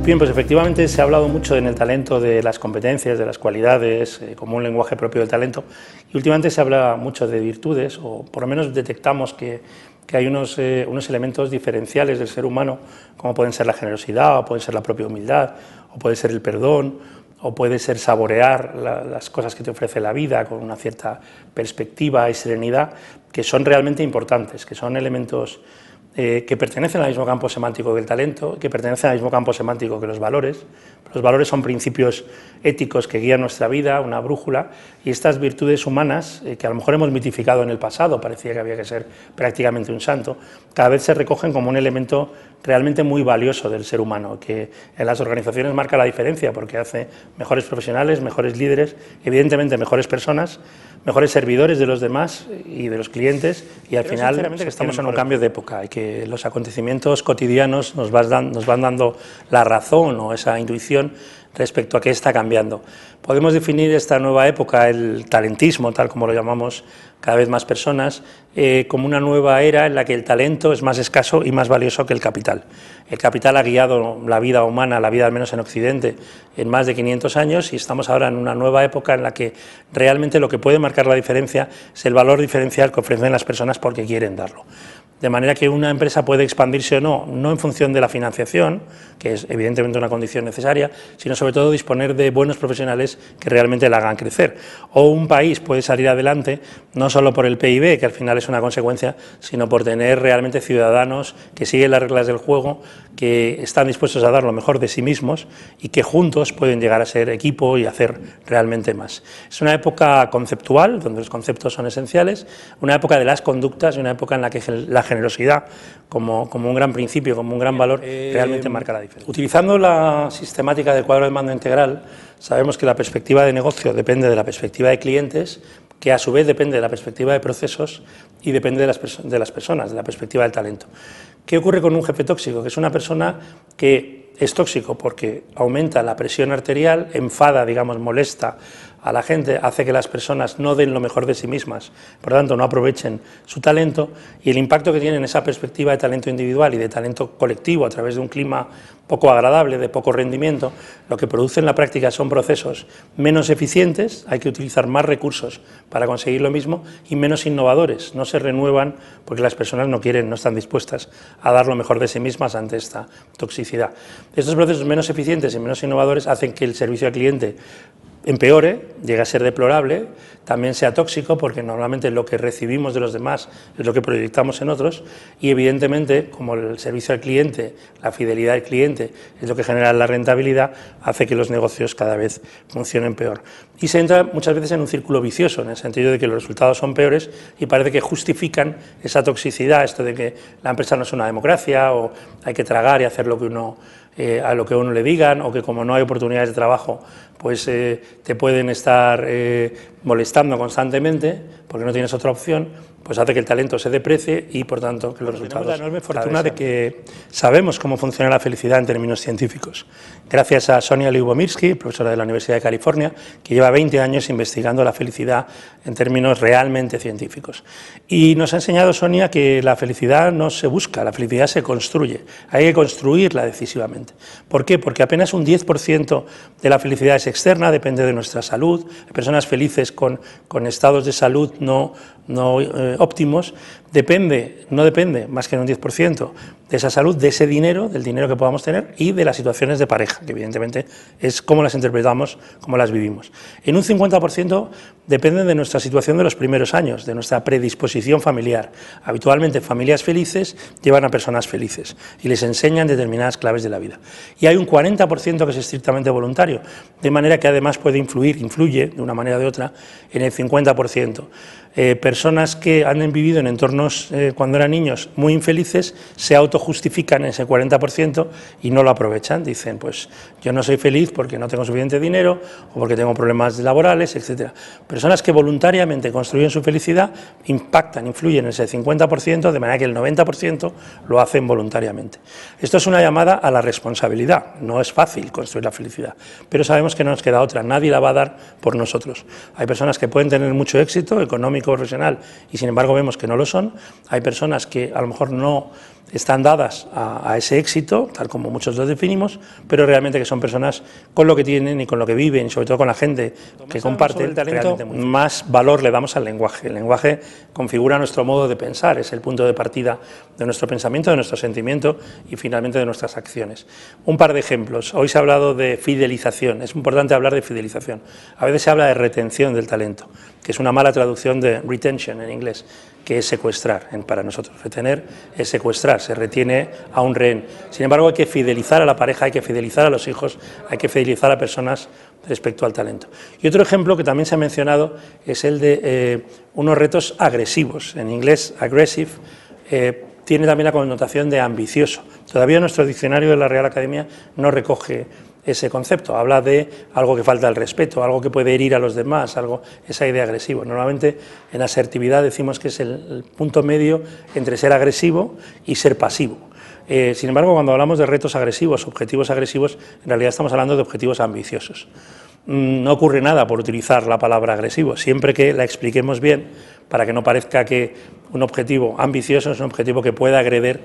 Bien, pues efectivamente se ha hablado mucho en el talento de las competencias, de las cualidades, como un lenguaje propio del talento, y últimamente se habla mucho de virtudes, o por lo menos detectamos que hay unos elementos diferenciales del ser humano, como pueden ser la generosidad, o pueden ser la propia humildad, o puede ser el perdón, o puede ser saborear las cosas que te ofrece la vida con una cierta perspectiva y serenidad, que son realmente importantes, que son elementos que pertenecen al mismo campo semántico que el talento, que pertenecen al mismo campo semántico que los valores. Los valores son principios éticos que guían nuestra vida, una brújula, y estas virtudes humanas, que a lo mejor hemos mitificado en el pasado, parecía que había que ser prácticamente un santo, cada vez se recogen como un elemento realmente muy valioso del ser humano, que en las organizaciones marca la diferencia, porque hace mejores profesionales, mejores líderes, evidentemente mejores personas, mejores servidores de los demás y de los clientes, y al final sinceramente que estamos en un cambio de época y que los acontecimientos cotidianos nos van dando la razón o esa intuición respecto a qué está cambiando. Podemos definir esta nueva época, el talentismo, tal como lo llamamos cada vez más personas, como una nueva era en la que el talento es más escaso y más valioso que el capital. El capital ha guiado la vida humana, la vida al menos en Occidente, en más de 500 años, y estamos ahora en una nueva época en la que realmente lo que puede marcar la diferencia es el valor diferencial que ofrecen las personas porque quieren darlo. De manera que una empresa puede expandirse o no, no en función de la financiación, que es evidentemente una condición necesaria, sino sobre todo disponer de buenos profesionales que realmente la hagan crecer. O un país puede salir adelante no solo por el PIB, que al final es una consecuencia, sino por tener realmente ciudadanos que siguen las reglas del juego, que están dispuestos a dar lo mejor de sí mismos y que juntos pueden llegar a ser equipo y hacer realmente más. Es una época conceptual, donde los conceptos son esenciales, una época de las conductas y una época en la que la generosidad, como un gran principio, como un gran valor, realmente marca la diferencia. Utilizando la sistemática del cuadro de mando integral, sabemos que la perspectiva de negocio depende de la perspectiva de clientes, que a su vez depende de la perspectiva de procesos y depende de las personas, de la perspectiva del talento. ¿Qué ocurre con un jefe tóxico? Que es una persona que es tóxico porque aumenta la presión arterial, enfada, digamos, molesta a la gente, hace que las personas no den lo mejor de sí mismas, por lo tanto no aprovechen su talento, y el impacto que tiene en esa perspectiva de talento individual y de talento colectivo a través de un clima poco agradable, de poco rendimiento, lo que produce en la práctica son procesos menos eficientes, hay que utilizar más recursos para conseguir lo mismo, y menos innovadores, no se renuevan porque las personas no quieren, no están dispuestas a dar lo mejor de sí mismas ante esta toxicidad. Estos procesos menos eficientes y menos innovadores hacen que el servicio al cliente empeore, llega a ser deplorable, también sea tóxico, porque normalmente lo que recibimos de los demás es lo que proyectamos en otros, y evidentemente, como el servicio al cliente, la fidelidad del cliente es lo que genera la rentabilidad, hace que los negocios cada vez funcionen peor. Y se entra muchas veces en un círculo vicioso, en el sentido de que los resultados son peores y parece que justifican esa toxicidad, esto de que la empresa no es una democracia, o hay que tragar y hacer lo que a lo que uno le digan, o que como no hay oportunidades de trabajo, pues te pueden estar molestando constantemente porque no tienes otra opción, pues hace que el talento se deprecie y por tanto que los resultados... Tenemos la enorme fortuna de que sabemos cómo funciona la felicidad en términos científicos. Gracias a Sonia Lyubomirsky, profesora de la Universidad de California, que lleva 20 años investigando la felicidad en términos realmente científicos. Y nos ha enseñado Sonia que la felicidad no se busca, la felicidad se construye, hay que construirla decisivamente. ¿Por qué? Porque apenas un 10% de la felicidad es externa, depende de nuestra salud. Hay personas felices con estados de salud no óptimos, no depende más que en un 10% de esa salud, de ese dinero, del dinero que podamos tener y de las situaciones de pareja, que evidentemente es cómo las interpretamos, cómo las vivimos. En un 50% depende de nuestra situación de los primeros años, de nuestra predisposición familiar. Habitualmente familias felices llevan a personas felices y les enseñan determinadas claves de la vida. Y hay un 40% que es estrictamente voluntario, de manera que además influye de una manera o de otra en el 50%. Personas que han vivido en entornos cuando eran niños muy infelices se autojustifican en ese 40% y no lo aprovechan, dicen pues yo no soy feliz porque no tengo suficiente dinero o porque tengo problemas laborales, etc. Personas que voluntariamente construyen su felicidad influyen en ese 50%, de manera que el 90% lo hacen voluntariamente. Esto es una llamada a la responsabilidad, no es fácil construir la felicidad, pero sabemos que no nos queda otra, nadie la va a dar por nosotros. Hay personas que pueden tener mucho éxito económico, profesional, y sin embargo vemos que no lo son, son, hay personas que a lo mejor no están dadas a ese éxito, tal como muchos lo definimos, pero realmente que son personas con lo que tienen y con lo que viven, y sobre todo con la gente que comparte el talento, más valor le damos al lenguaje. El lenguaje configura nuestro modo de pensar, es el punto de partida de nuestro pensamiento, de nuestro sentimiento y finalmente de nuestras acciones. Un par de ejemplos. Hoy se ha hablado de fidelización, es importante hablar de fidelización. A veces se habla de retención del talento, que es una mala traducción de retention en inglés, que es secuestrar. Para nosotros retener es secuestrar, se retiene a un rehén. Sin embargo, hay que fidelizar a la pareja, hay que fidelizar a los hijos, hay que fidelizar a personas respecto al talento. Y otro ejemplo que también se ha mencionado es el de unos retos agresivos. En inglés, aggressive, tiene también la connotación de ambicioso. Todavía nuestro diccionario de la Real Academia no recoge ese concepto, habla de algo que falta al respeto, algo que puede herir a los demás, esa idea de agresivo. Normalmente en asertividad decimos que es el punto medio entre ser agresivo y ser pasivo. Sin embargo, cuando hablamos de retos agresivos, objetivos agresivos, en realidad estamos hablando de objetivos ambiciosos. No ocurre nada por utilizar la palabra agresivo, siempre que la expliquemos bien, para que no parezca que un objetivo ambicioso es un objetivo que pueda agredir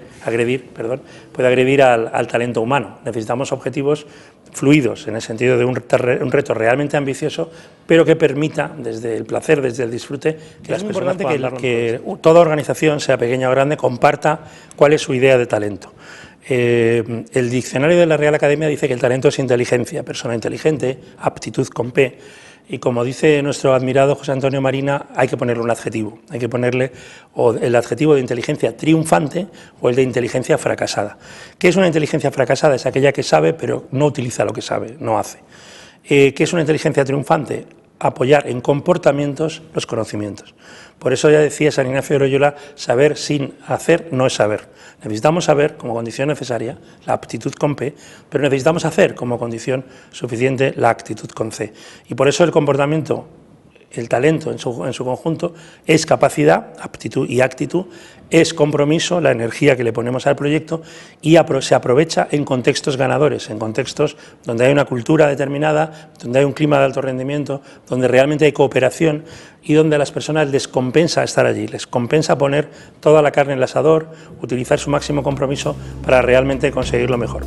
al talento humano. Necesitamos objetivos fluidos, en el sentido de un reto realmente ambicioso, pero que permita, desde el placer, desde el disfrute, que las personas puedan darlo. Que toda organización, sea pequeña o grande, comparta cuál es su idea de talento. El diccionario de la Real Academia dice que el talento es inteligencia, persona inteligente, aptitud con P, y como dice nuestro admirado José Antonio Marina, hay que ponerle un adjetivo, hay que ponerle el adjetivo de inteligencia triunfante o el de inteligencia fracasada. ¿Qué es una inteligencia fracasada? Es aquella que sabe pero no utiliza lo que sabe, no hace. ¿Qué es una inteligencia triunfante? Apoyar en comportamientos los conocimientos. Por eso ya decía San Ignacio de Loyola, saber sin hacer no es saber. Necesitamos saber como condición necesaria la aptitud con P, pero necesitamos hacer como condición suficiente la actitud con C. Y por eso el comportamiento, el talento en su conjunto, es capacidad, aptitud y actitud, es compromiso, la energía que le ponemos al proyecto, y se aprovecha en contextos ganadores, en contextos donde hay una cultura determinada, donde hay un clima de alto rendimiento, donde realmente hay cooperación y donde a las personas les compensa estar allí, les compensa poner toda la carne en el asador, utilizar su máximo compromiso para realmente conseguir lo mejor.